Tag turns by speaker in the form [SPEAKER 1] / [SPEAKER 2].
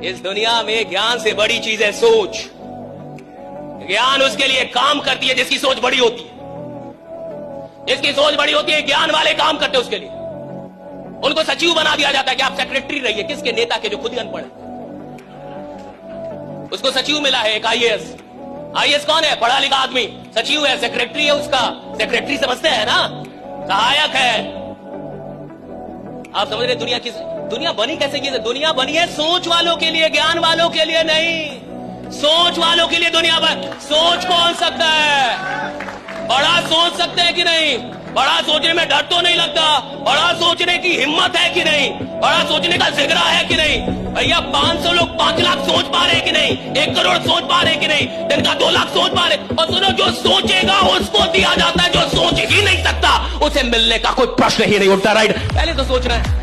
[SPEAKER 1] इस दुनिया में ज्ञान से बड़ी चीज है सोच। ज्ञान उसके लिए काम करती है जिसकी सोच बड़ी होती है। जिसकी सोच बड़ी होती है, ज्ञान वाले काम करते हैं उसके लिए। उनको सचिव बना दिया जाता है कि आप सेक्रेटरी रहिए। किसके? नेता के, जो खुद ही अनपढ़ है। उसको सचिव मिला है एक आईएएस। आईएएस कौन है? पढ़ा लिखा आदमी। सचिव है, सेक्रेटरी है उसका। सेक्रेटरी समझते हैं ना, सहायक है। आप समझ रहे दुनिया बनी कैसे की? दुनिया बनी है सोच वालों के लिए, ज्ञान वालों के लिए नहीं। सोच वालों के लिए दुनिया बन। सोच कौन सकता है? बड़ा सोच सकते हैं कि नहीं? बड़ा सोचने में डर तो नहीं लगता? बड़ा सोचने की हिम्मत है कि नहीं? बड़ा सोचने का जिगरा है कि नहीं? भैया 500 लोग 5 लाख सोच पा रहे कि नहीं? 1 करोड़ सोच पा रहे कि नहीं? जिनका 2 लाख सोच पा रहे। और सुनो, जो सोचेगा उसको दिया जाता है, जो सोच ही नहीं सकता उसे मिलने का कोई प्रश्न ही नहीं उठता। राइट? पहले तो सोचना है।